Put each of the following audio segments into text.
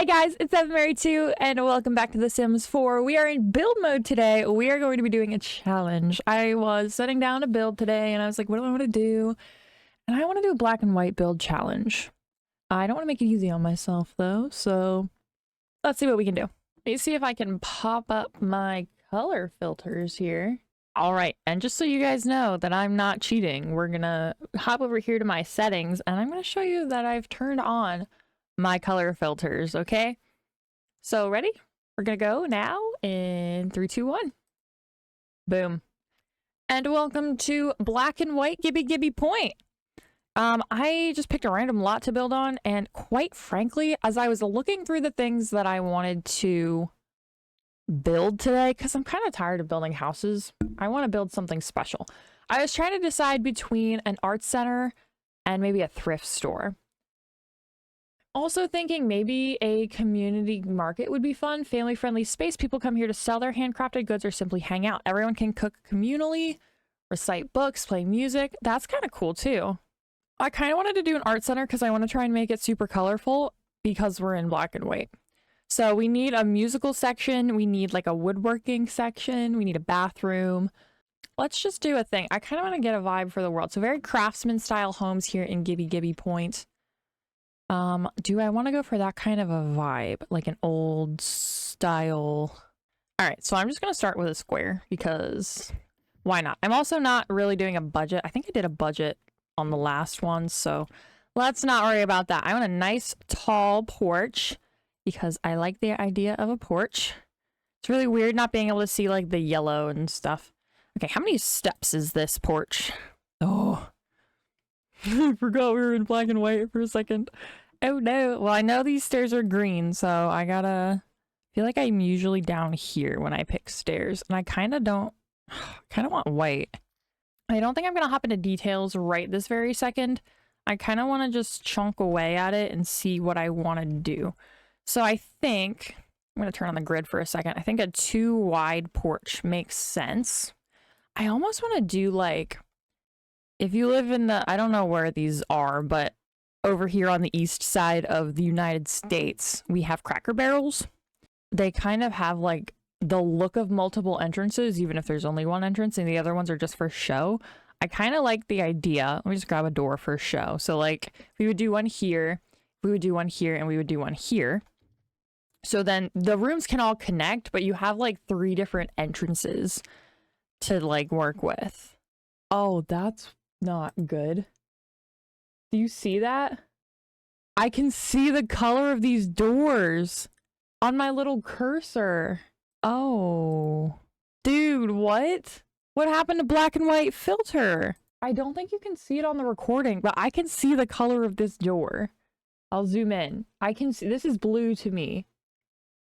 Hey guys, it's EvanMary2 and welcome back to The Sims 4. We are in build mode today. We are going to be doing a challenge. I was setting down to build today and I was like, what do I want to do? And I want to do a black and white build challenge. I don't want to make it easy on myself though, so let's see what we can do. Let me see if I can pop up my color filters here. All right, and just so you guys know that I'm not cheating, we're gonna hop over here to my settings and I'm gonna show you that I've turned on my color filters, okay? So ready? We're gonna go now in 3, 2, 1. Boom. And welcome to Black and White Gibby Point. I just picked a random lot to build on, and quite frankly, as I was looking through the things that I wanted to build today, because I'm kind of tired of building houses, I want to build something special. I was trying to decide between an art center and maybe a thrift store. Also thinking maybe a community market would be fun. Family-friendly space. People come here to sell their handcrafted goods or simply hang out. Everyone can cook communally, recite books, play music. That's kind of cool too. I kind of wanted to do an art center because I want to try and make it super colorful because we're in black and white. So we need a musical section. We need like a woodworking section. We need a bathroom. Let's just do a thing. I kind of want to get a vibe for the world. So very craftsman style homes here in Gibby Point. Do I want to go for that kind of a vibe, like an old style? All right, so I'm just going to start with a square because why not? I'm also not really doing a budget. I think I did a budget on the last one, so let's not worry about that. I want a nice tall porch because I like the idea of a porch. It's really weird not being able to see like the yellow and stuff. Okay, how many steps is this porch? Oh, I forgot we were in black and white for a second. Oh no. Well, I know these stairs are green, so I gotta feel like I'm usually down here when I pick stairs. And I kind of want white. I don't think I'm gonna hop into details right this very second. I kind of want to just chunk away at it and see what I want to do. So I think I'm gonna turn on the grid for a second. I think a 2 wide porch makes sense. I almost want to do like, if you live in the, I don't know where these are, but over here on the east side of the United States, we have Cracker Barrels. They kind of have like the look of multiple entrances, even if there's only one entrance and the other ones are just for show. I kind of like the idea. Let me just grab a door for show. So like we would do one here, we would do one here, and we would do one here. So then the rooms can all connect, but you have like 3 different entrances to like work with. Oh, that's not good. Do you see that? I can see the color of these doors on my little cursor. Oh. Dude, what? What happened to black and white filter? I don't think you can see it on the recording, but I can see the color of this door. I'll zoom in. I can see, this is blue to me.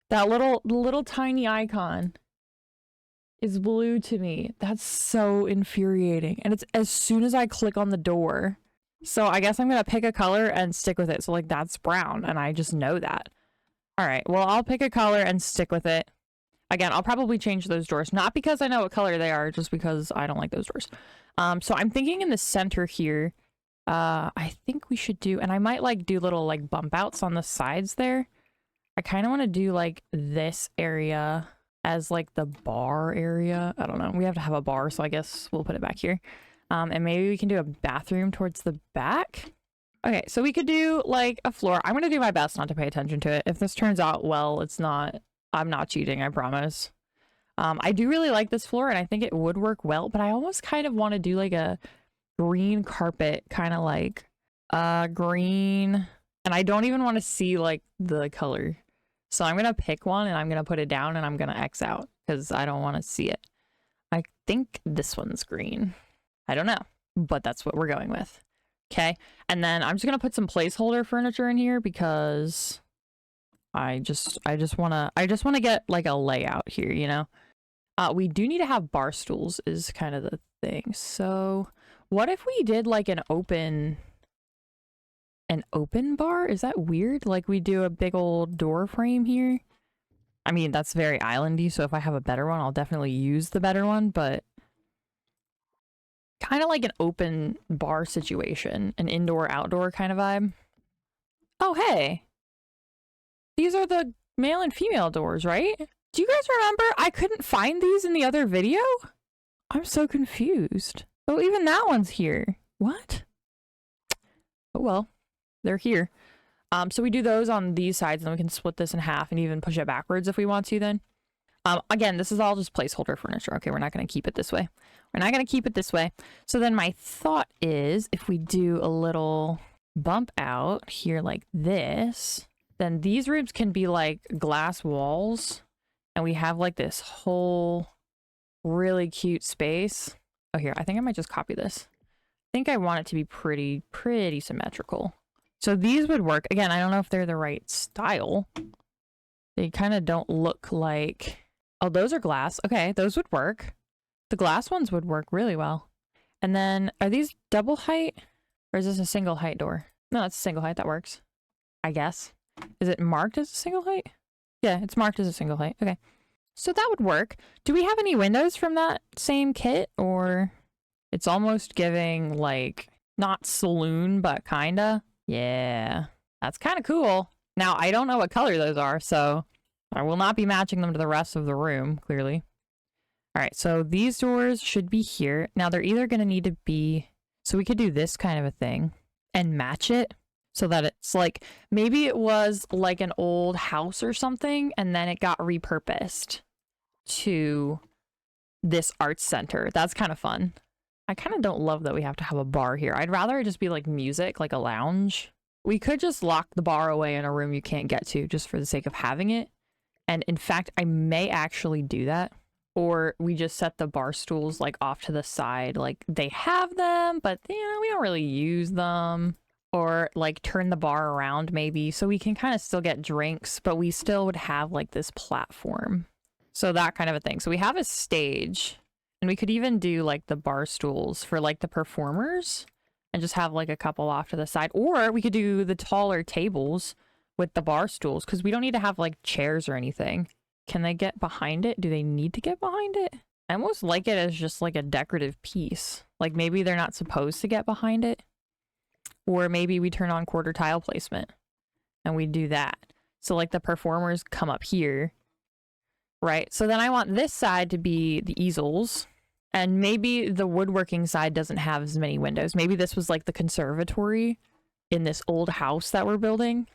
That little tiny icon is blue to me. That's so infuriating. And it's as soon as I click on the door. So I guess I'm gonna pick a color and stick with it. So like that's brown and I just know that. All right, well, I'll pick a color and stick with it. Again, I'll probably change those doors. Not because I know what color they are, just because I don't like those doors. So I'm thinking in the center here, I think we should do, and I might like do little like bump outs on the sides there. I kind of want to do like this area as like the bar area. I don't know. We have to have a bar, so I guess we'll put it back here. And maybe we can do a bathroom towards the back. Okay, so we could do like a floor. I'm going to do my best not to pay attention to it. If this turns out well, it's not, I'm not cheating, I promise. I do really like this floor and I think it would work well, but I almost kind of want to do like a green carpet, kind of like green. And I don't even want to see like the color. So I'm going to pick one and I'm going to put it down and I'm going to X out because I don't want to see it. I think this one's green. I don't know, but that's what we're going with. Okay, and then I'm just gonna put some placeholder furniture in here because I just wanna get like a layout here, you know. We do need to have bar stools is kind of the thing. So what if we did like an open bar? Is that weird? Like we do a big old door frame here. I mean, that's very islandy, so if I have a better one, I'll definitely use the better one, but kind of like an open bar situation, an indoor outdoor kind of vibe. Oh, hey. These are the male and female doors, right? Do you guys remember I couldn't find these in the other video? I'm so confused. Oh, even that one's here. What? Oh, well, they're here. So we do those on these sides, and then we can split this in half and even push it backwards if we want to then. Again, this is all just placeholder furniture. Okay, we're not going to keep it this way. We're not going to keep it this way. So then my thought is if we do a little bump out here like this, then these rooms can be like glass walls, and we have like this whole really cute space. Oh, here, I think I might just copy this. I think I want it to be pretty symmetrical. So these would work. Again, I don't know if they're the right style. They kind of don't look like... Oh, those are glass. Okay, those would work. The glass ones would work really well. And then, are these double height? Or is this a single height door? No, it's a single height. That works. I guess. Is it marked as a single height? Yeah, it's marked as a single height. Okay. So that would work. Do we have any windows from that same kit? Or it's almost giving, like, not saloon, but kinda? Yeah. That's kind of cool. Now, I don't know what color those are, so I will not be matching them to the rest of the room, clearly. All right, so these doors should be here. Now, they're either going to need to be... So we could do this kind of a thing and match it so that it's like... Maybe it was like an old house or something, and then it got repurposed to this arts center. That's kind of fun. I kind of don't love that we have to have a bar here. I'd rather it just be like music, like a lounge. We could just lock the bar away in a room you can't get to just for the sake of having it. And in fact, I may actually do that. Or we just set the bar stools like off to the side. Like they have them, but you know, we don't really use them. Or like turn the bar around maybe. So we can kind of still get drinks, but we still would have like this platform. So that kind of a thing. So we have a stage. And we could even do like the bar stools for like the performers. And just have like a couple off to the side. Or we could do the taller tables with the bar stools. Because we don't need to have like chairs or anything. Can they get behind it? Do they need to get behind it? I almost like it as just like a decorative piece. Like maybe they're not supposed to get behind it. Or maybe we turn on quarter tile placement. And we do that. So like the performers come up here. Right? So then I want this side to be the easels. And maybe the woodworking side doesn't have as many windows. Maybe this was like the conservatory in this old house that we're building.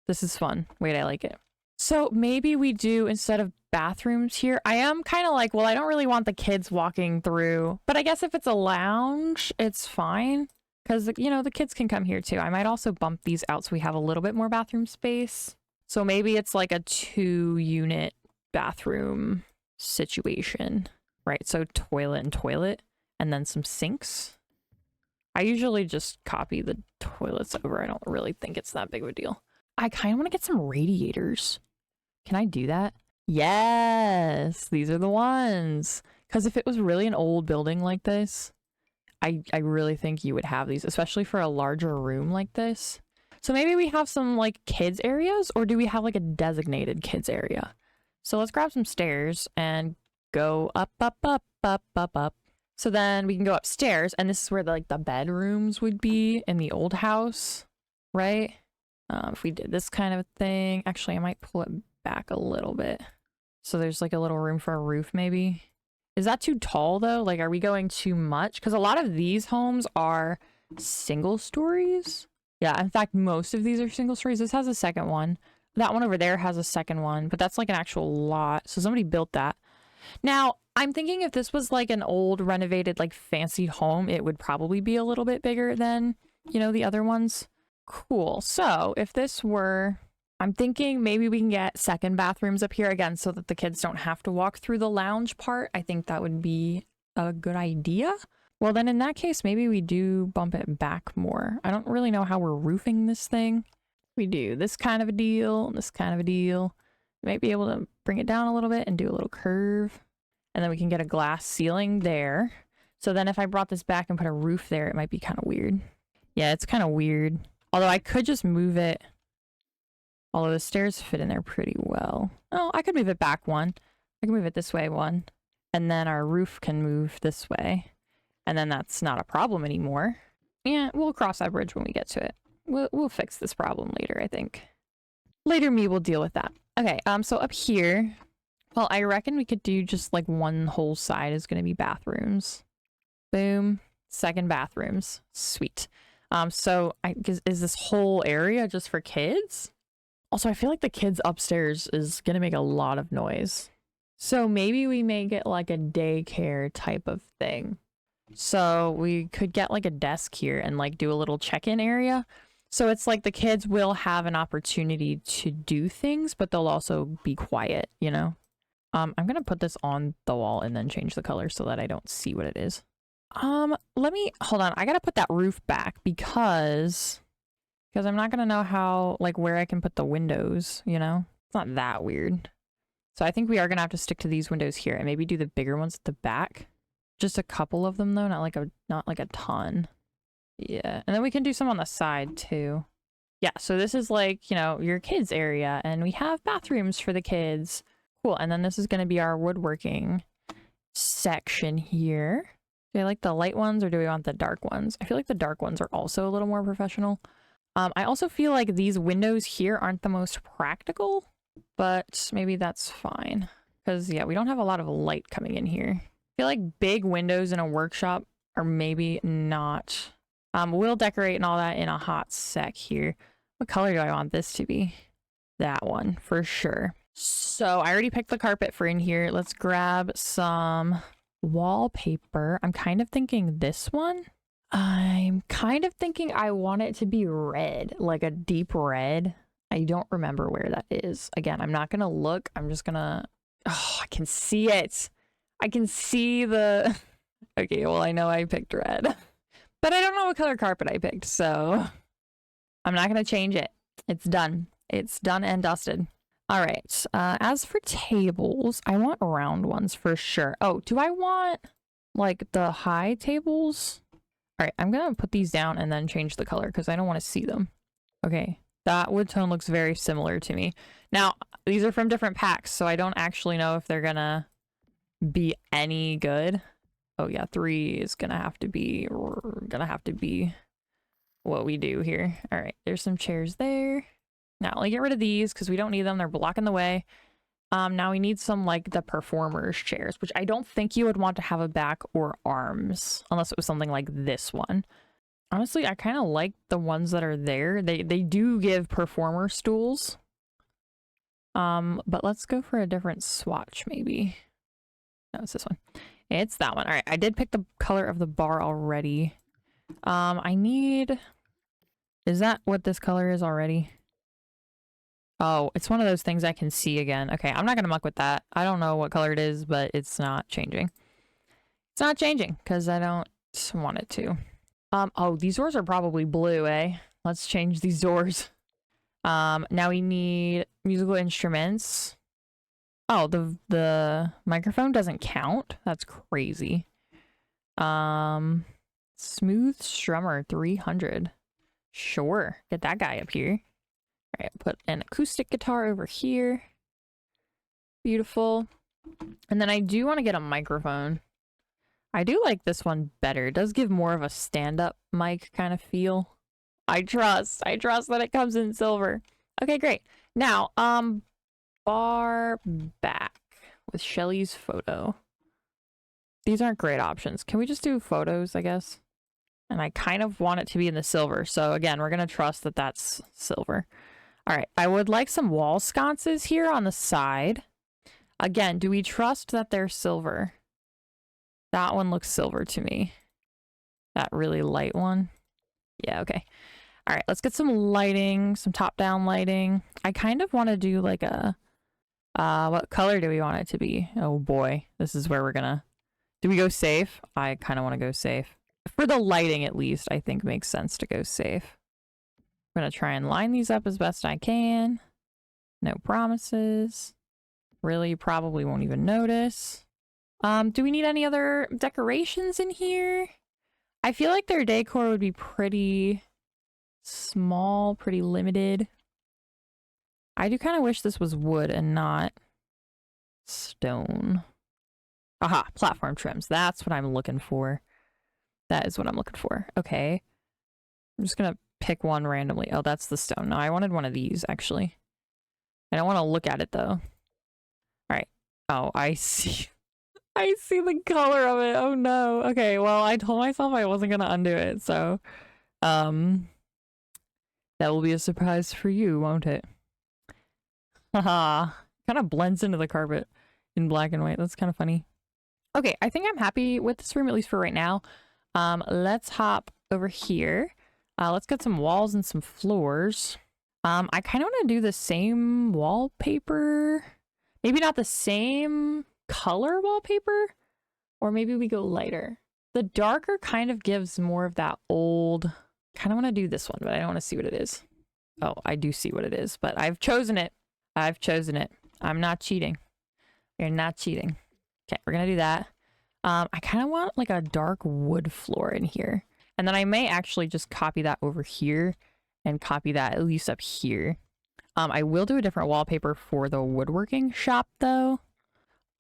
This is fun. Wait, I like it. So maybe we do, instead of bathrooms here, I am kind of like, well, I don't really want the kids walking through. But I guess if it's a lounge, it's fine. Because, you know, the kids can come here too. I might also bump these out so we have a little bit more bathroom space. So maybe it's like a 2-unit bathroom situation. Right, so toilet and toilet, and then some sinks. I usually just copy the toilets over. I don't really think it's that big of a deal. I kind of want to get some radiators. Can I do that? Yes, these are the ones. Because if it was really an old building like this, I really think you would have these, especially for a larger room like this. So maybe we have some like kids areas, or do we have like a designated kids area? So let's grab some stairs and go up. So then we can go upstairs, and this is where the bedrooms would be in the old house, right? If we did this kind of thing, actually I might pull it back a little bit. So there's like a little room for a roof maybe. Is that too tall though? Like, are we going too much? Because a lot of these homes are single stories. Yeah, in fact, most of these are single stories. This has a second one. That one over there has a second one, but that's like an actual lot. So somebody built that. Now, I'm thinking if this was like an old renovated, like fancy home, it would probably be a little bit bigger than, you know, the other ones. Cool. So if this were, I'm thinking maybe we can get second bathrooms up here again so that the kids don't have to walk through the lounge part. I think that would be a good idea. Well, then in that case, maybe we do bump it back more. I don't really know how we're roofing this thing. We do this kind of a deal, this kind of a deal. We might be able to bring it down a little bit and do a little curve. And then we can get a glass ceiling there. So then if I brought this back and put a roof there, it might be kind of weird. Yeah, it's kind of weird. Although I could just move it. Although the stairs fit in there pretty well. Oh, I could move it back one. I can move it this way one. And then our roof can move this way. And then that's not a problem anymore. Yeah, we'll cross that bridge when we get to it. We'll fix this problem later, I think. Later me will deal with that. Okay, so up here, well, I reckon we could do just like one whole side is going to be bathrooms. Boom. Second bathrooms. Sweet. So is this whole area just for kids? Also, I feel like the kids upstairs is going to make a lot of noise. So maybe we make it like a daycare type of thing. So we could get like a desk here and like do a little check-in area. So it's like the kids will have an opportunity to do things, but they'll also be quiet, you know? I'm going to put this on the wall and then change the color so that I don't see what it is. Hold on. I got to put that roof back because I'm not going to know how, like, where I can put the windows, you know? It's not that weird. So I think we are going to have to stick to these windows here and maybe do the bigger ones at the back. Just a couple of them though, not like a ton. Yeah, and then we can do some on the side too. Yeah, so this is like, you know, your kids area and we have bathrooms for the kids. Cool, and then this is going to be our woodworking section here. Do I like the light ones or do we want the dark ones? I feel like the dark ones are also a little more professional. I also feel like these windows here aren't the most practical, but maybe that's fine. Because, yeah, we don't have a lot of light coming in here. I feel like big windows in a workshop are maybe not. We'll decorate and all that in a hot sec here. What color do I want this to be? That one, for sure. So I already picked the carpet for in here. Let's grab some wallpaper. I'm kind of thinking this one. I'm kind of thinking I want it to be red, like a deep red. I don't remember where that is. Again, I'm not gonna look. I'm just gonna... Oh, I can see it. I can see the... Okay, well, I know I picked red. But I don't know what color carpet I picked, so... I'm not gonna change it. It's done. It's done and dusted. All right. As for tables, I want round ones for sure. Oh, do I want, like, the high tables? All right, I'm gonna put these down and then change the color because I don't want to see them. Okay, that wood tone looks very similar to me. Now, these are from different packs, so I don't actually know if they're gonna be any good. Oh yeah, 3 is gonna have to be what we do here. All right, there's some chairs there. Now, let me get rid of these because we don't need them. They're blocking the way. Now we need some, like, the performers chairs, which I don't think you would want to have a back or arms unless it was something like this one. Honestly, I kind of like the ones that are there. They do give performer stools. But let's go for a different swatch, maybe. No, it's this one. It's that one. All right, I did pick the color of the bar already. I need... Is that what this color is already? Oh, it's one of those things I can see again. Okay, I'm not gonna muck with that. I don't know what color it is, but it's not changing. It's not changing because I don't want it to. Oh, these doors are probably blue, eh? Let's change these doors. Now we need musical instruments. Oh, the microphone doesn't count? That's crazy. Smooth Strummer 300. Sure, get that guy up here. All right, put an acoustic guitar over here. Beautiful. And then I do want to get a microphone. I do like this one better. It does give more of a stand-up mic kind of feel. I trust that it comes in silver. Okay, great. Now, bar back with Shelly's photo. These aren't great options. Can we just do photos, I guess? And I kind of want it to be in the silver. So again, we're going to trust that that's silver. All right, I would like some wall sconces here on the side. Again, do we trust that they're silver? That one looks silver to me. That really light one. Yeah, okay. All right, let's get some lighting, some top-down lighting. I kind of want to do like a... what color do we want it to be? Oh boy, this is where we're gonna... Do we go safe? I kind of want to go safe. For the lighting, at least, I think makes sense to go safe. I'm gonna try and line these up as best I can. No promises. Really, probably won't even notice. Do we need any other decorations in here? I feel like their decor would be pretty small, pretty limited. I do kind of wish this was wood and not stone. Aha, platform trims. That's what I'm looking for. That is what I'm looking for. Okay. I'm just gonna pick one randomly. Oh, that's the stone. No, I wanted one of these, actually. I don't want to look at it though. All right. Oh, I see. I see the color of it. Oh no. Okay, well, I told myself I wasn't gonna undo it, so that will be a surprise for you, won't it? Haha. Kind of blends into the carpet in black and white. That's kind of funny. Okay, I think I'm happy with this room, at least for right now. Let's hop over here. Let's get some walls and some floors. I kind of want to do the same wallpaper. Maybe not the same color wallpaper, or maybe we go lighter. The darker kind of gives more of that old. Kind of want to do this one, but I don't want to see what it is. Oh, I do see what it is, but I've chosen it. I've chosen it. I'm not cheating. You're not cheating. Okay, we're gonna do that. I kind of want like a dark wood floor in here. And then I may actually just copy that over here and copy that at least up here. I will do a different wallpaper for the woodworking shop though.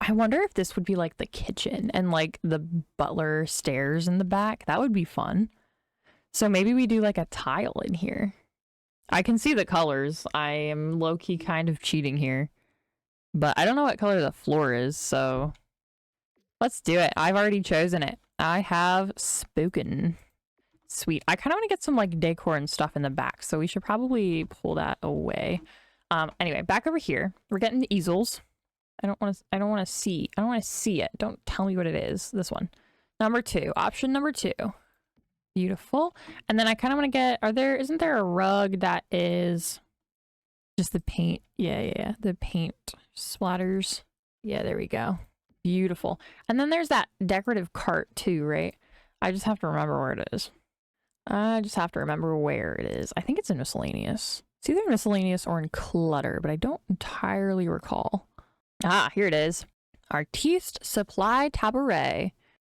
I wonder if this would be like the kitchen and like the butler stairs in the back. That would be fun. So maybe we do like a tile in here. I can see the colors. I am low-key kind of cheating here. But I don't know what color the floor is, so let's do it. I've already chosen it. I have spoken. Sweet. I kind of want to get some like decor and stuff in the back, so we should probably pull that away. Anyway, back over here. We're getting the easels. I don't want to see it. Don't tell me what it is. This one. Number 2. Option number 2. Beautiful. And then I kind of want to get, isn't there a rug that is just the paint? Yeah. The paint splatters. Yeah, there we go. Beautiful. And then there's that decorative cart too, right? I just have to remember where it is. I think it's in miscellaneous. It's either miscellaneous or in clutter, but I don't entirely recall. Ah, here it is. Artiste Supply Tabouret.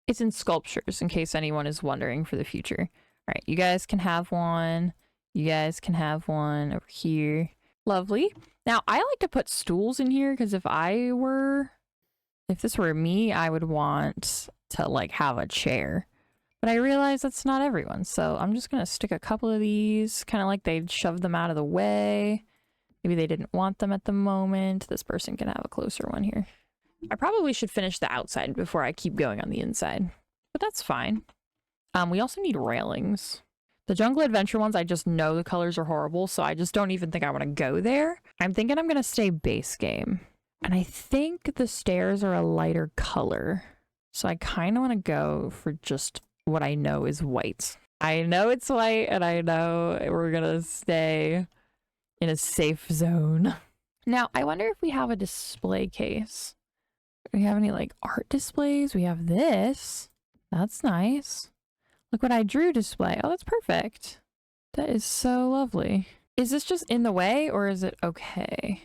It's in sculptures, in case anyone is wondering for the future. All right, you guys can have one. You guys can have one over here. Lovely. Now, I like to put stools in here because if this were me, I would want to like have a chair. But I realize that's not everyone, so I'm just gonna stick a couple of these, kind of like they shoved them out of the way. Maybe they didn't want them at the moment. This person can have a closer one here. I probably should finish the outside before I keep going on the inside, but that's fine. We also need railings. The Jungle Adventure ones, I just know the colors are horrible, so I just don't even think I want to go there. I'm thinking I'm going to stay base game. And I think the stairs are a lighter color. So I kind of want to go for just what I know is white. I know it's white, and I know we're going to stay in a safe zone. Now, I wonder if we have a display case. Do we have any like art displays? We have this. That's nice. Look what I drew display. Oh, that's perfect. That is so lovely. Is this just in the way or is it okay?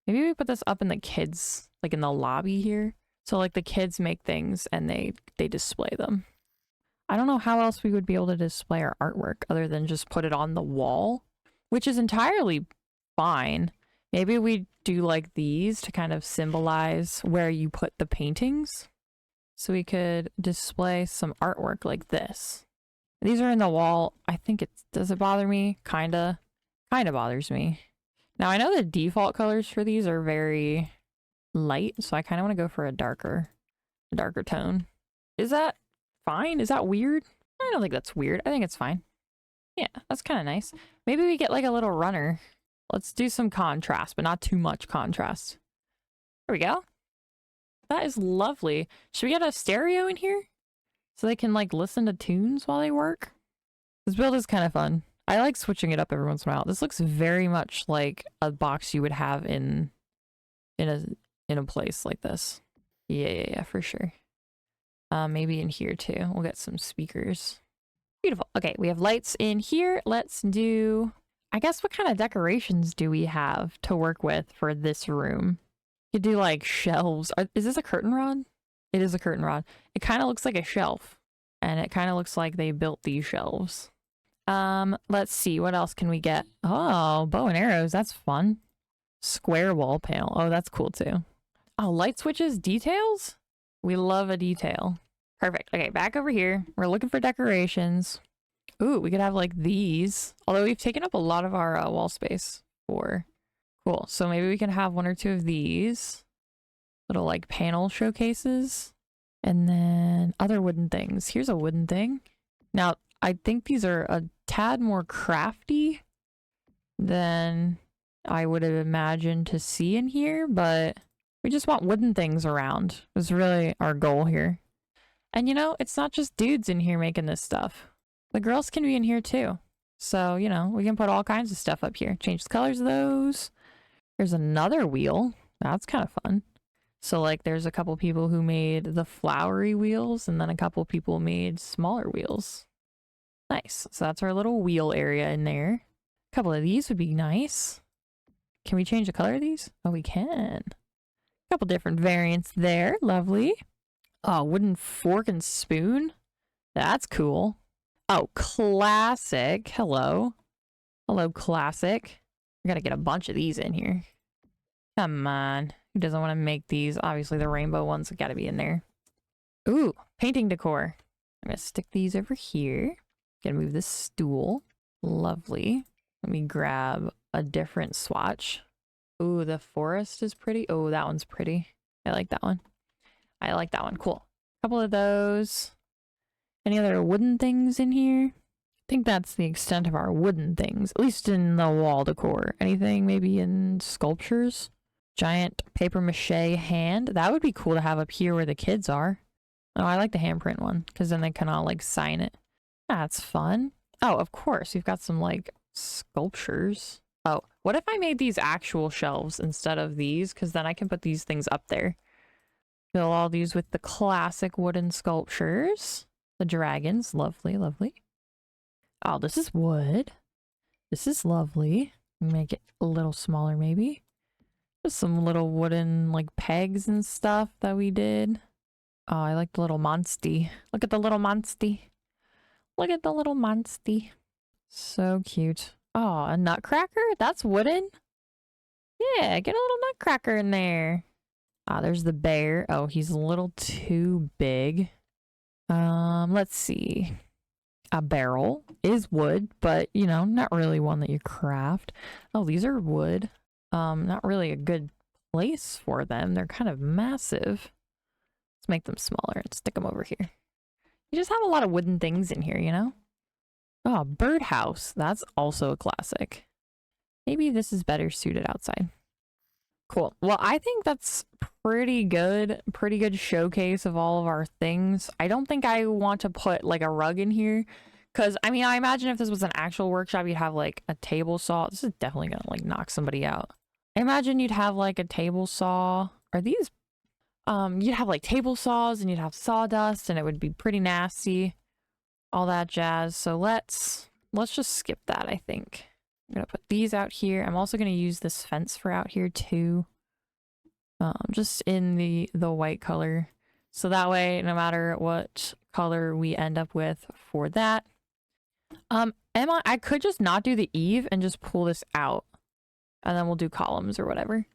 Maybe we put this up in the kids, like in the lobby here. So like the kids make things and they display them. I don't know how else we would be able to display our artwork other than just put it on the wall, which is entirely fine. Maybe we do like these to kind of symbolize where you put the paintings. So we could display some artwork like this. These are in the wall. I think does it bother me? Kinda bothers me. Now I know the default colors for these are very light, so I kind of want to go for a darker tone. Is that fine? Is that weird? I don't think that's weird. I think it's fine. Yeah, that's kind of nice. Maybe we get like a little runner. Let's do some contrast, but not too much contrast. There we go. That is lovely. Should we get a stereo in here? So they can like listen to tunes while they work? This build is kind of fun. I like switching it up every once in a while. This looks very much like a box you would have in a place like this. Yeah, for sure. Maybe in here too. We'll get some speakers. Beautiful. Okay, we have lights in here. Let's do... I guess what kind of decorations do we have to work with for this room? You could do like shelves. Is this a curtain rod? It is a curtain rod. It kind of looks like a shelf. And it kind of looks like they built these shelves. Let's see. What else can we get? Oh, bow and arrows. That's fun. Square wall panel. Oh, that's cool too. Oh, light switches. Details? We love a detail. Perfect. Okay, back over here. We're looking for decorations. Ooh, we could have like these. Although we've taken up a lot of our wall space for Cool. So maybe we can have one or two of these little like panel showcases. And then other wooden things. Here's a wooden thing. Now, I think these are a tad more crafty than I would have imagined to see in here, but we just want wooden things around. Is really our goal here. And you know, it's not just dudes in here making this stuff. The girls can be in here too. So, you know, we can put all kinds of stuff up here. Change the colors of those. There's another wheel. That's kind of fun. So like there's a couple people who made the flowery wheels and then a couple people made smaller wheels. Nice. So that's our little wheel area in there. A couple of these would be nice. Can we change the color of these? Oh, we can. A couple different variants there. Lovely. Oh, wooden fork and spoon. That's cool. Oh, classic. Hello. Hello, classic. We gotta get a bunch of these in here. Come on. Who doesn't want to make these? Obviously, the rainbow ones have got to be in there. Ooh, painting decor. I'm going to stick these over here. Gonna move this stool. Lovely. Let me grab a different swatch. Ooh, the forest is pretty. Oh, that one's pretty. I like that one. I like that one. Cool. A couple of those. Any other wooden things in here? I think that's the extent of our wooden things, at least in the wall decor. Anything maybe in sculptures? Giant paper mache hand. That would be cool to have up here where the kids are. Oh, I like the handprint one because then they can all like sign it. That's fun. Oh, of course. We've got some like sculptures. Oh, what if I made these actual shelves instead of these? Because then I can put these things up there. Fill all these with the classic wooden sculptures. The dragons. Lovely, lovely. Oh, this is wood. This is lovely. Make it a little smaller maybe. Just some little wooden like pegs and stuff that we did. Oh, I like the little monsty. Look at the little monsty. Look at the little monsty. So cute. Oh, a nutcracker? That's wooden? Yeah, get a little nutcracker in there. Ah, there's the bear. Oh, he's a little too big. Let's see. A barrel is wood, but you know, not really one that you craft. Oh, these are wood. Not really a good place for them. They're kind of massive. Let's make them smaller and stick them over here. You just have a lot of wooden things in here, you know? Oh, birdhouse. That's also a classic. Maybe this is better suited outside. Cool. Well, I think that's pretty good. Pretty good showcase of all of our things. I don't think I want to put like a rug in here. Because, I mean, I imagine if this was an actual workshop, you'd have like a table saw. This is definitely going to like knock somebody out. I imagine you'd have like a table saw. Are these? You'd have like table saws and you'd have sawdust and it would be pretty nasty. All that jazz. So let's just skip that, I think. I'm going to put these out here. I'm also going to use this fence for out here too. Just in the white color. So that way, no matter what color we end up with for that. I could just not do the eave and just pull this out. And then we'll do columns or whatever.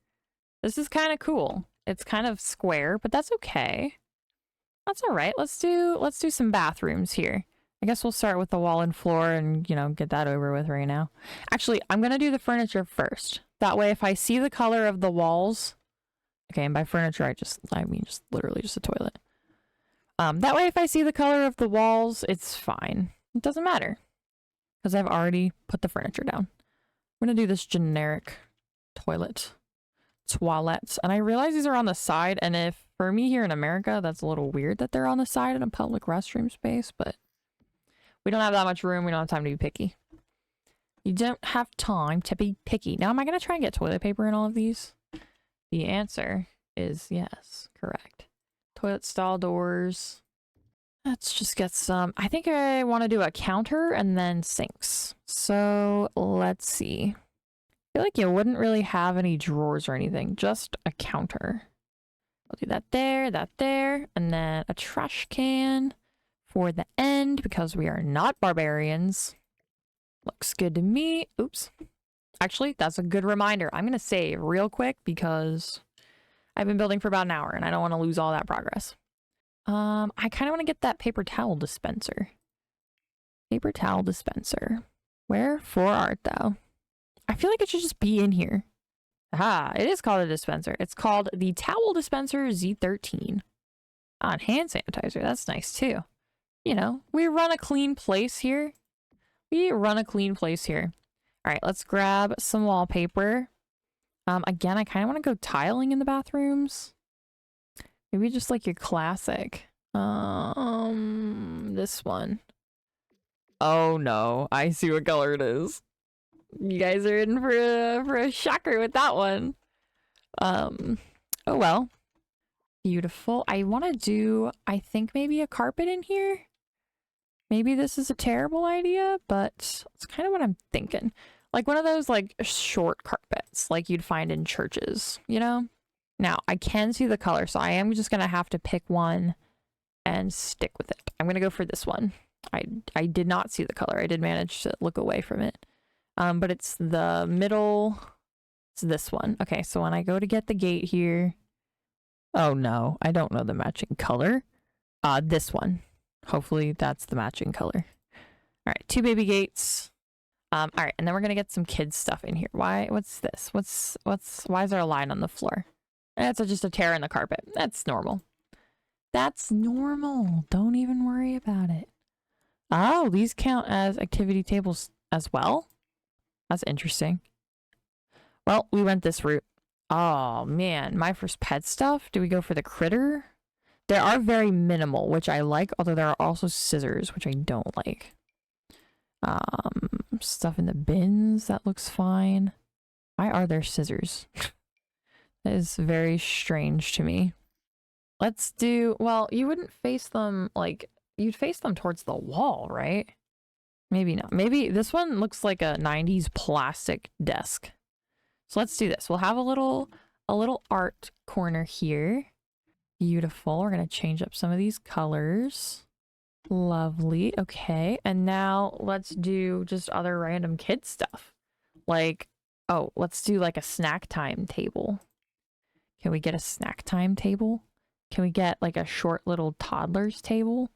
This is kind of cool. It's kind of square, but that's okay. That's all right. Let's do some bathrooms here. I guess we'll start with the wall and floor and, you know, get that over with right now. Actually, I'm going to do the furniture first. That way, if I see the color of the walls... Okay, and by furniture, I mean just literally just a toilet. That way, if I see the color of the walls, it's fine. It doesn't matter. Because I've already put the furniture down. I'm going to do this generic toilets. And I realize these are on the side, and if, for me here in America, that's a little weird that they're on the side in a public restroom space, but we don't have that much room. We don't have time to be picky. You don't have time to be picky. Now, am I going to try and get toilet paper in all of these? The answer is yes, correct. Toilet stall doors. Let's just get some. I think I want to do a counter and then sinks. So let's see. I feel like you wouldn't really have any drawers or anything, just a counter. I'll do that there, and then a trash can for the end because we are not barbarians. Looks good to me. Oops. Actually, that's a good reminder. I'm going to save real quick because I've been building for about an hour and I don't want to lose all that progress. I kind of want to get that paper towel dispenser. Paper towel dispenser. Wherefore art thou? I feel like it should just be in here. Ah, it is called a dispenser. It's called the Towel Dispenser Z13. Ah, and hand sanitizer. That's nice too. You know, we run a clean place here. We run a clean place here. All right, let's grab some wallpaper. Again, I kind of want to go tiling in the bathrooms. Maybe just like your classic. This one. Oh no, I see what color it is. You guys are in for a shocker with that one. Oh well. Beautiful. I want to do, I think maybe a carpet in here. Maybe this is a terrible idea, but it's kind of what I'm thinking. Like one of those like short carpets like you'd find in churches, you know? Now, I can see the color, so I am just going to have to pick one and stick with it. I'm going to go for this one. I did not see the color. I did manage to look away from it. But it's the middle. It's this one. Okay, so when I go to get the gate here. Oh no, I don't know the matching color. This one. Hopefully that's the matching color. All right, 2 baby gates. All right, and then we're gonna get some kids stuff in here. What's this? Why is there a line on the floor? That's just a tear in the carpet. That's normal. That's normal. Don't even worry about it. Oh, these count as activity tables as well? That's interesting. Well, we went this route. Oh man, my first pet stuff. Do we go for the critter? They are very minimal, which I like, although there are also scissors, which I don't like. Stuff in the bins, that looks fine. Why are there scissors? That is very strange to me. Let's do, well, you wouldn't face them like, you'd face them towards the wall, right? Maybe not. Maybe this one looks like a 90s plastic desk. So let's do this. We'll have a little art corner here. Beautiful. We're going to change up some of these colors. Lovely. Okay. And now let's do just other random kid stuff. Like, oh, let's do like a snack time table. Can we get a snack time table? Can we get like a short little toddler's table?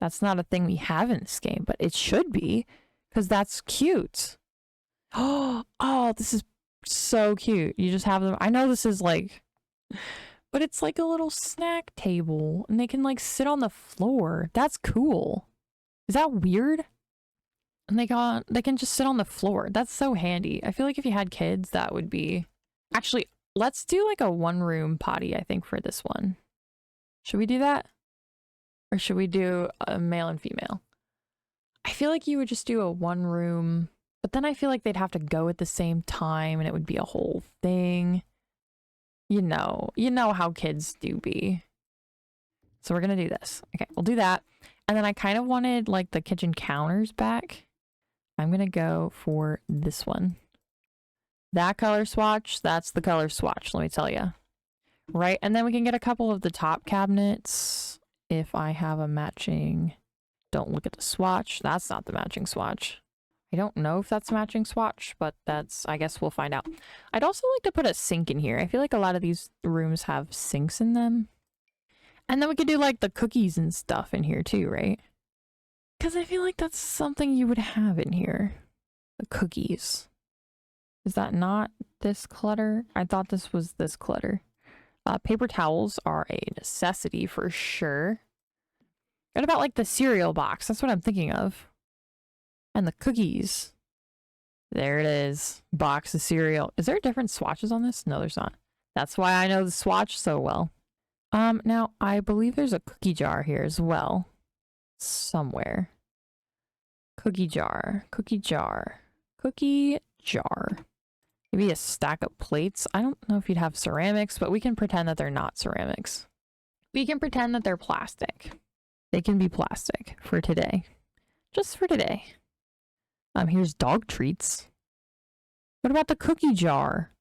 That's not a thing we have in this game, but it should be because that's cute. Oh, this is so cute. You just have them. I know this is like, but it's like a little snack table and they can like sit on the floor. That's cool. Is that weird? And they can just sit on the floor. That's so handy. I feel like if you had kids, that would be... Actually, let's do like a 1-room potty, I think, for this one. Should we do that? Or should we do a male and female? I feel like you would just do a 1-room, but then I feel like they'd have to go at the same time and it would be a whole thing. You know how kids do be. So we're gonna do this. Okay, we'll do that. And then I kind of wanted like the kitchen counters back. I'm gonna go for this one. That color swatch, that's the color swatch, let me tell you. Right, and then we can get a couple of the top cabinets if I have a matching. Don't look at the swatch. That's not the matching swatch. I don't know if that's a matching swatch, but that's, I guess we'll find out. I'd also like to put a sink in here. I feel like a lot of these rooms have sinks in them. And then we could do like the cookies and stuff in here too, right? Because I feel like that's something you would have in here. The cookies. Is that not this clutter? I thought this was this clutter. Paper towels are a necessity for sure. What about like the cereal box? That's what I'm thinking of. And the cookies. There it is. Box of cereal. Is there different swatches on this? No, there's not. That's why I know the swatch so well. Now I believe there's a cookie jar here as well. Somewhere. Cookie jar. Cookie jar. Cookie jar. Maybe a stack of plates. I don't know if you'd have ceramics, but we can pretend that they're not ceramics. We can pretend that they're plastic. They can be plastic for today. Just for today. Here's dog treats. What about the cookie jar?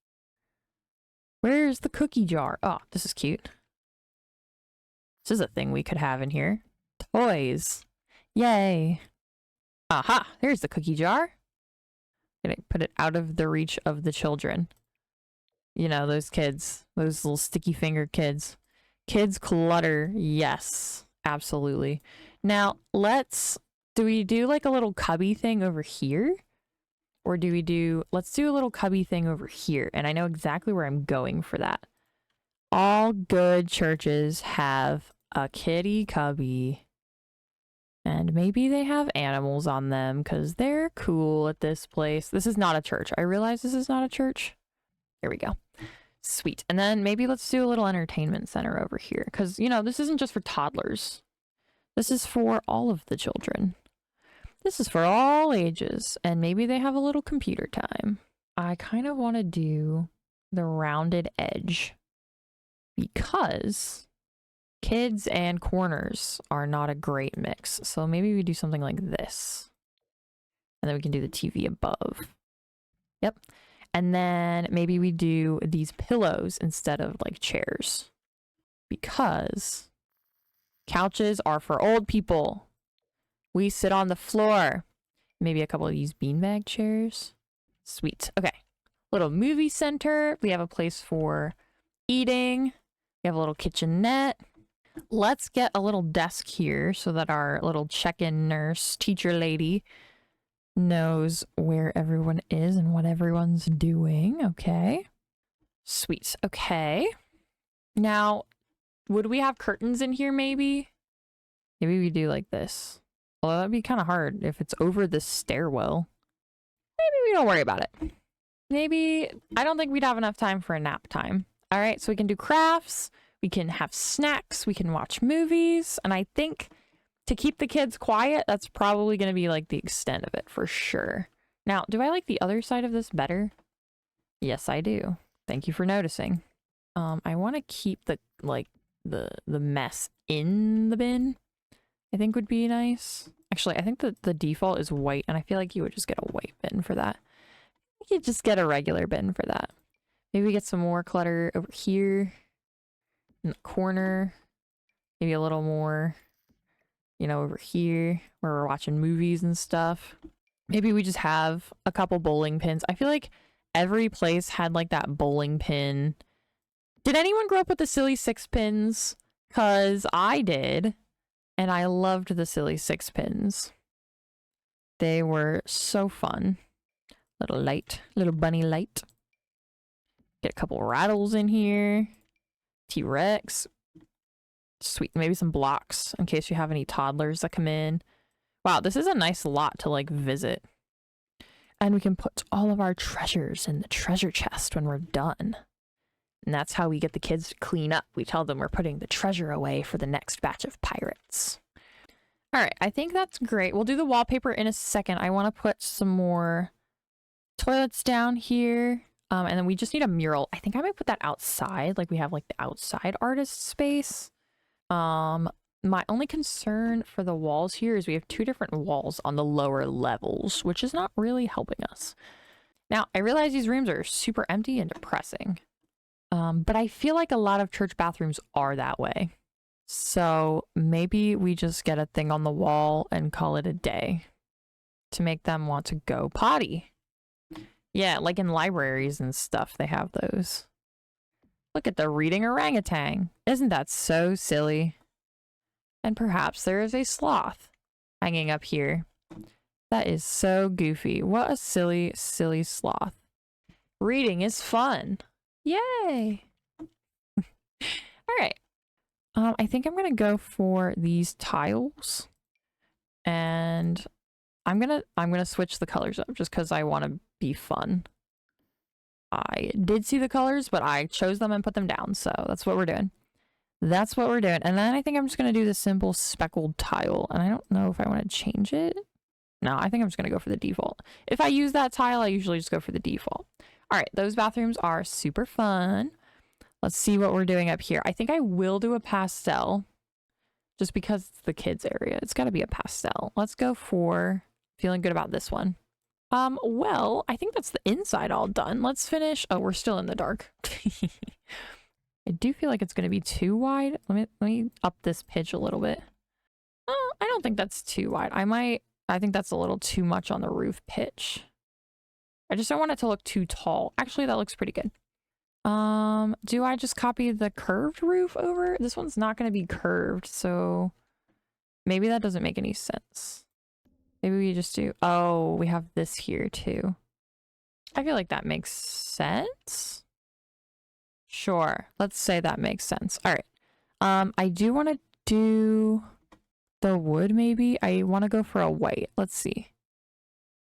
Where's the cookie jar? Oh, this is cute. This is a thing we could have in here. Toys. Yay. Aha, there's the cookie jar. Gonna put it out of the reach of the children. You know, those kids. Those little sticky finger kids. Kids clutter. Yes, absolutely. Now, do we do like a little cubby thing over here? Or do we do, let's do a little cubby thing over here. And I know exactly where I'm going for that. All good churches have a kitty cubby. And maybe they have animals on them because they're cool at this place. This is not a church. I realize this is not a church. There we go. Sweet. And then maybe let's do a little entertainment center over here because, you know, this isn't just for toddlers. This is for all of the children. This is for all ages. And maybe they have a little computer time. I kind of want to do the rounded edge because kids and corners are not a great mix. So maybe we do something like this. And then we can do the TV above. Yep. And then maybe we do these pillows instead of like chairs. Because couches are for old people. We sit on the floor. Maybe a couple of these beanbag chairs. Sweet. Okay. Little movie center. We have a place for eating. We have a little kitchenette. Let's get a little desk here so that our little check-in nurse teacher lady knows where everyone is and what everyone's doing. Okay. Sweet. Okay. Now, would we have curtains in here maybe? Maybe we do like this. Well, that'd be kind of hard if it's over the stairwell. Maybe we don't worry about it. Maybe, I don't think we'd have enough time for a nap time. All right, so we can do crafts. We can have snacks, we can watch movies, and I think to keep the kids quiet, that's probably going to be like the extent of it for sure. Now, do I like the other side of this better? Yes, I do. Thank you for noticing. I want to keep the mess in the bin. I think would be nice. Actually, I think that the default is white, and I feel like you would just get a white bin for that. I think you'd just get a regular bin for that. Maybe we get some more clutter over here. In the corner, maybe a little more, you know, over here where we're watching movies and stuff. Maybe we just have a couple bowling pins. I feel like every place had like that bowling pin. Did anyone grow up with the silly 6 pins? Because I did, and I loved the silly 6 pins. They were so fun. Little light, little bunny light. Get a couple rattles in here. T-Rex. Sweet. Maybe some blocks in case you have any toddlers that come in. Wow, this is a nice lot to like visit. And we can put all of our treasures in the treasure chest when we're done. And that's how we get the kids to clean up. We tell them we're putting the treasure away for the next batch of pirates. All right, I think that's great. We'll do the wallpaper in a second. I want to put some more toilets down here. And then we just need a mural. I think I might put that outside. Like we have like the outside artist space. My only concern for the walls here is we have 2 different walls on the lower levels, which is not really helping us. Now, I realize these rooms are super empty and depressing. But I feel like a lot of church bathrooms are that way. So maybe we just get a thing on the wall and call it a day to make them want to go potty. Yeah, like in libraries and stuff, they have those. Look at the reading orangutan. Isn't that so silly? And perhaps there is a sloth hanging up here. That is so goofy. What a silly, silly sloth. Reading is fun. Yay! All right. I think I'm gonna go for these tiles. And I'm gonna switch the colors up just because I want to be fun. I did see the colors, but I chose them and put them down, so that's what we're doing. That's what we're doing. And then I think I'm just gonna do the simple speckled tile, and I don't know if I want to change it. No, I think I'm just gonna go for the default. If I use that tile, I usually just go for the default. All right, those bathrooms are super fun. Let's see what we're doing up here. I think I will do a pastel just because it's the kids area. It's got to be a pastel. Let's go for feeling good about this one. Well, I think that's the inside all done. Let's finish. Oh, we're still in the dark. I do feel like it's going to be too wide. Let me up this pitch a little bit. Oh, I don't think that's too wide. I think that's a little too much on the roof pitch. I just don't want it to look too tall. Actually, that looks pretty good. Do I just copy the curved roof over? This one's not going to be curved, so maybe that doesn't make any sense. Maybe we just do, oh, we have this here too. I feel like that makes sense. Sure. Let's say that makes sense. All right. I do want to do the wood maybe. I want to go for a white. Let's see.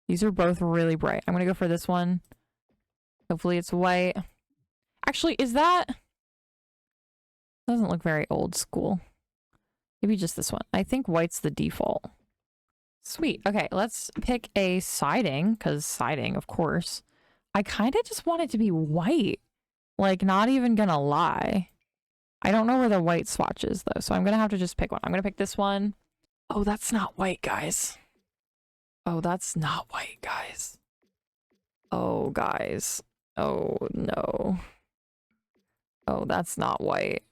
These are both really bright. I'm going to go for this one. Hopefully it's white. Actually, is that... Doesn't look very old school. Maybe just this one. I think white's the default. Sweet. Okay, let's pick a siding, because siding, of course. I kind of just want it to be white. Like, not even gonna lie. I don't know where the white swatch is, though, so I'm gonna have to just pick one. I'm gonna pick this one. Oh, that's not white, guys. Oh, that's not white, guys. Oh, guys. Oh, no. Oh, that's not white.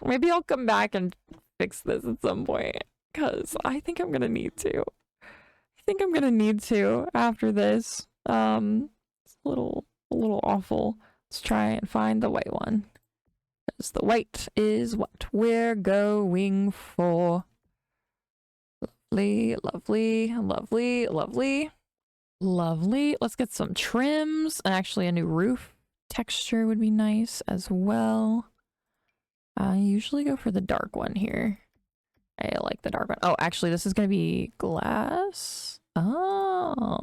Maybe I'll come back and fix this at some point, because I think I'm gonna need to. I think I'm gonna need to after this. It's a little awful. Let's try and find the white one, because the white is what we're going for. Lovely, lovely, lovely, lovely, lovely. Let's get some trims, and actually a new roof texture would be nice as well. I usually go for the dark one here. I like the dark one. Oh, actually, this is gonna be glass. Oh,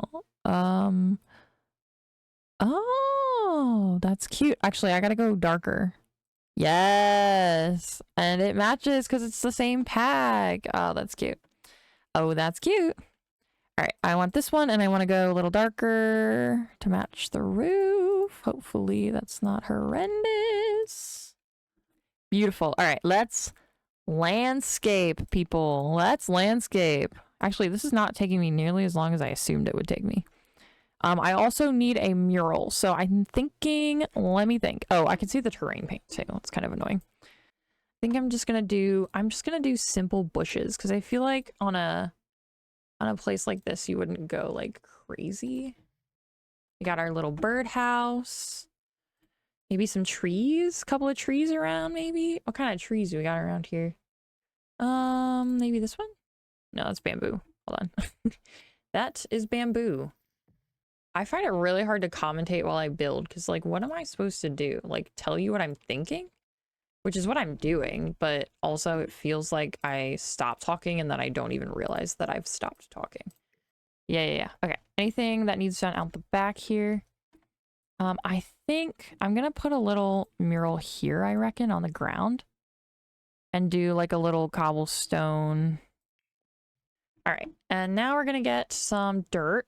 oh, that's cute. Actually, I gotta go darker. Yes, and it matches because it's the same pack. Oh, that's cute. Oh, that's cute. All right, I want this one, and I want to go a little darker to match the roof. Hopefully, that's not horrendous. Beautiful. All right, let's landscape, people. Let's landscape. Actually, this is not taking me nearly as long as I assumed it would take me. I also need a mural, so I'm thinking, let me think. Oh, I can see the terrain paint too. It's kind of annoying. I think I'm just gonna do simple bushes, because I feel like on a place like this, you wouldn't go like crazy. We got our little birdhouse. Maybe some trees? A couple of trees around, maybe? What kind of trees do we got around here? Maybe this one? No, that's bamboo. Hold on. That is bamboo. I find it really hard to commentate while I build, because, like, what am I supposed to do? Like, tell you what I'm thinking? Which is what I'm doing, but also it feels like I stop talking and then I don't even realize that I've stopped talking. Yeah. Okay. Anything that needs done out the back here? I think I'm gonna put a little mural here, I reckon, on the ground. And do like a little cobblestone. Alright, and now we're gonna get some dirt.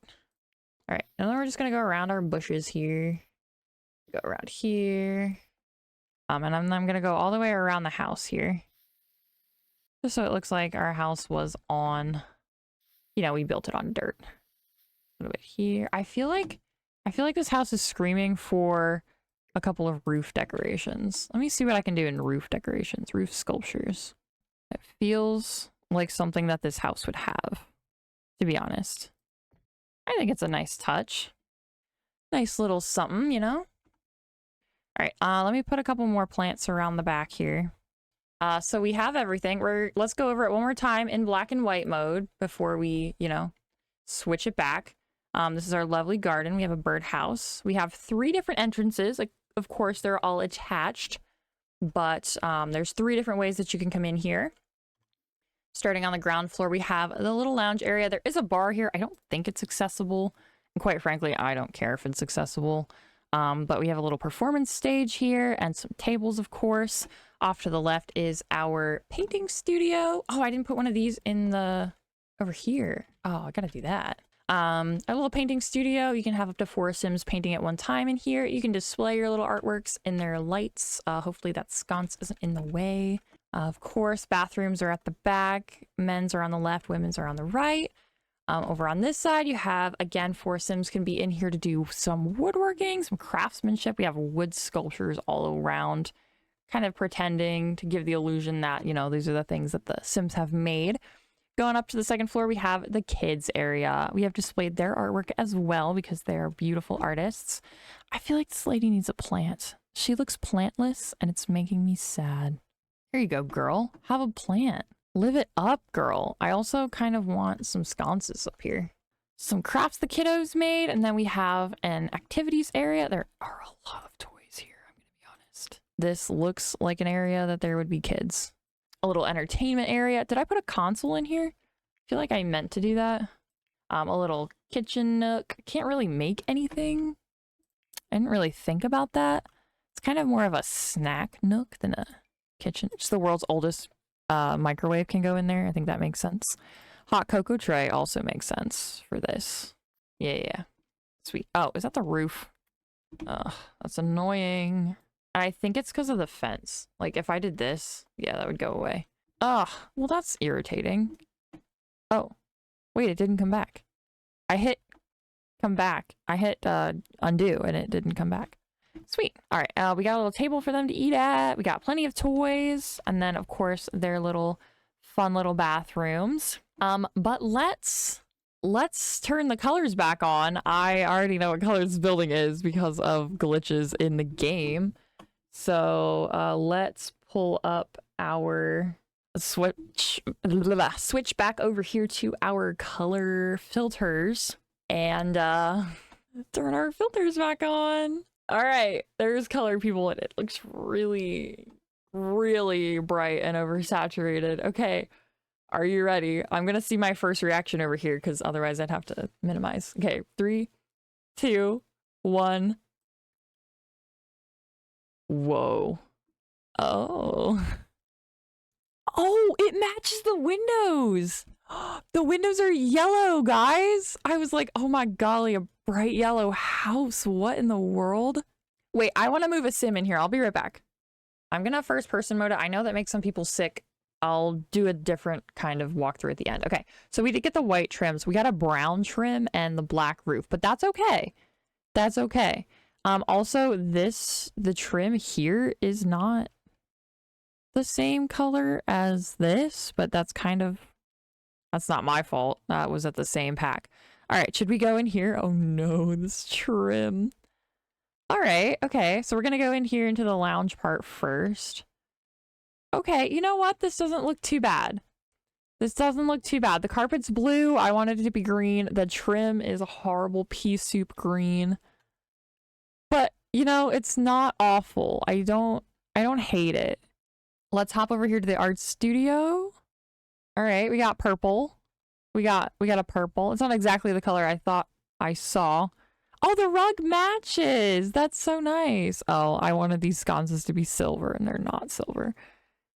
Alright, and then we're just gonna go around our bushes here. Go around here. And I'm gonna go all the way around the house here. Just so it looks like our house was on... You know, we built it on dirt. A little bit here. I feel like this house is screaming for a couple of roof decorations. Let me see what I can do in roof decorations, roof sculptures. It feels like something that this house would have, to be honest. I think it's a nice touch. Nice little something, you know? All right, let me put a couple more plants around the back here. So we have everything. Let's go over it one more time in black and white mode before we, you know, switch it back. This is our lovely garden. We have a birdhouse. We have 3 different entrances. Like, of course, they're all attached, but there's 3 different ways that you can come in here. Starting on the ground floor, we have the little lounge area. There is a bar here. I don't think it's accessible. And quite frankly, I don't care if it's accessible. But we have a little performance stage here and some tables, of course. Off to the left is our painting studio. Oh, I didn't put one of these in the... over here. Oh, I gotta do that. A little painting studio. You can have up to 4 Sims painting at one time in here. You can display your little artworks in their lights. Hopefully that sconce isn't in the way. Of course, bathrooms are at the back. Men's are on the left, women's are on the right. Over on this side, you have, again, 4 Sims can be in here to do some woodworking, some craftsmanship. We have wood sculptures all around, kind of pretending to give the illusion that, you know, these are the things that the Sims have made. Going up to the second floor, we have the kids area. We have displayed their artwork as well because they're beautiful artists. I feel like this lady needs a plant. She looks plantless and it's making me sad. Here you go, girl. Have a plant. Live it up, girl. I also kind of want some sconces up here. some crafts the kiddos made, and then we have an activities area. There are a lot of toys here, I'm gonna be honest. This looks like an area that there would be kids. A little entertainment area. Did I put a console in here? I feel like I meant to do that. A little kitchen nook. Can't really make anything. I didn't really think about that. It's kind of more of a snack nook than a kitchen. Just the world's oldest microwave can go in there. I think that makes sense. Hot cocoa tray also makes sense for this. Yeah. Sweet. Oh, is that the roof? Ugh, that's annoying. I think it's because of the fence. Like, if I did this, yeah, that would go away. Ugh, well, that's irritating. Oh, wait, it didn't come back. I hit come back. I hit undo, and it didn't come back. Sweet. All right, we got a little table for them to eat at. We got plenty of toys. And then, of course, their little fun little bathrooms. But let's turn the colors back on. I already know what color this building is because of glitches in the game. So let's pull up our switch back over here to our color filters and turn our filters back on. All right, there's color people and it looks really, really bright and oversaturated. Okay. Are you ready? I'm gonna see my first reaction over here because otherwise I'd have to minimize. Okay, 3, 2, 1. Whoa. Oh. Oh, it matches the windows. The windows are yellow, guys. I was like, oh my golly, a bright yellow house. What in the world? Wait, I want to move a sim in here. I'll be right back. I'm gonna first person mode it. I know that makes some people sick. I'll do a different kind of walkthrough at the end. Okay, so we did get the white trims. We got a brown trim and the black roof, but that's okay. That's okay. Also, the trim here is not the same color as this, but that's not my fault. That was at the same pack. All right, should we go in here? Oh no, this trim. All right, okay, so we're gonna go in here into the lounge part first. Okay, you know what? This doesn't look too bad. This doesn't look too bad. The carpet's blue. I wanted it to be green. The trim is a horrible pea soup green. But, you know, it's not awful. I don't hate it. Let's hop over here to the art studio. All right, we got purple. We got a purple. It's not exactly the color I thought I saw. Oh, the rug matches. That's so nice. Oh, I wanted these sconces to be silver and they're not silver.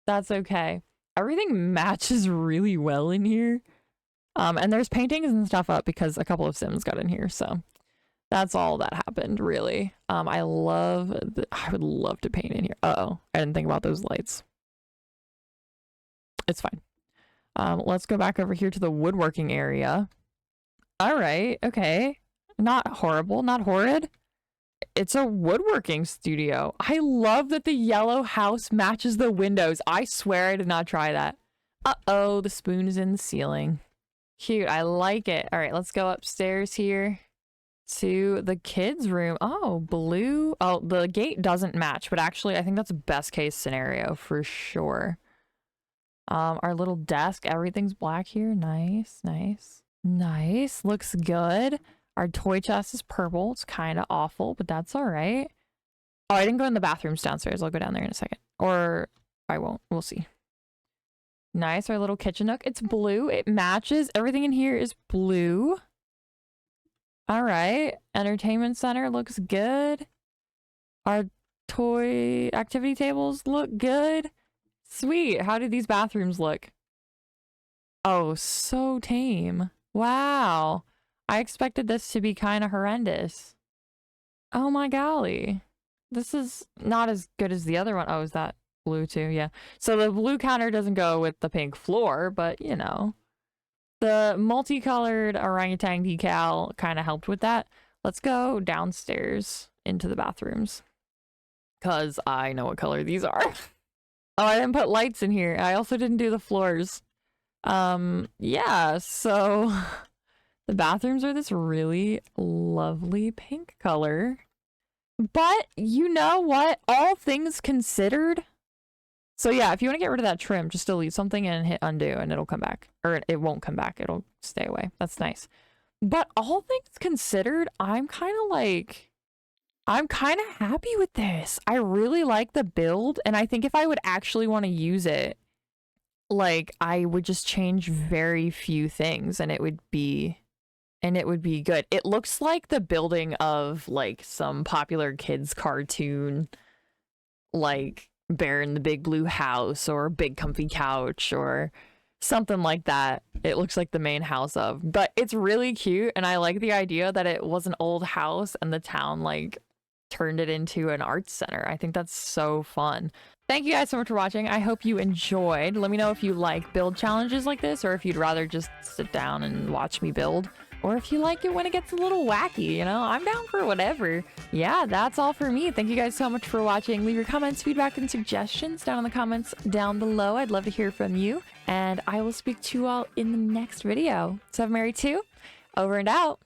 That's okay. Everything matches really well in here. And there's paintings and stuff up because a couple of Sims got in here, so that's all that happened, really. I would love to paint in here. Uh-oh, I didn't think about those lights. It's fine. Let's go back over here to the woodworking area. All right, okay. Not horrible, not horrid. It's a woodworking studio. I love that the yellow house matches the windows. I swear I did not try that. Uh-oh, the spoon is in the ceiling. Cute, I like it. All right, let's go upstairs here to the kids' room. Oh, blue. Oh, the gate doesn't match, but actually I think that's a best case scenario for sure. Our little desk, everything's black here. Nice, nice. Nice, looks good. Our toy chest is purple. It's kind of awful, but that's all right. Oh, I didn't go in the bathrooms downstairs. I'll go down there in a second. Or I won't. We'll see. Nice. Our little kitchen nook. It's blue. It matches. Everything in here is blue. All right. Entertainment center looks good. Our toy activity tables look good. Sweet. How do these bathrooms look? Oh, so tame. Wow. I expected this to be kind of horrendous. Oh my golly. This is not as good as the other one. Oh, is that blue too? Yeah. So the blue counter doesn't go with the pink floor, but you know. The multicolored orangutan decal kind of helped with that. Let's go downstairs into the bathrooms. Because I know what color these are. Oh, I didn't put lights in here. I also didn't do the floors. Yeah, so the bathrooms are this really lovely pink color. But you know what? All things considered. So yeah, if you want to get rid of that trim, just delete something and hit undo and it'll come back. Or it won't come back. It'll stay away. That's nice. But all things considered, I'm kind of happy with this. I really like the build, and I think if I would actually want to use it, like, I would just change very few things and it would be good. It looks like the building of like some popular kids cartoon, like Bear in the Big Blue House or Big Comfy Couch or something like that. It looks like the main house of, but it's really cute, and I like the idea that it was an old house and the town like turned it into an arts center. I think that's so fun. Thank you guys so much for watching. I hope you enjoyed. Let me know if you like build challenges like this, or if you'd rather just sit down and watch me build, or if you like it when it gets a little wacky, you know? I'm down for whatever. Yeah, that's all for me. Thank you guys so much for watching. Leave your comments, feedback, and suggestions down in the comments down below. I'd love to hear from you, and I will speak to you all in the next video. So, Mary 2, over and out.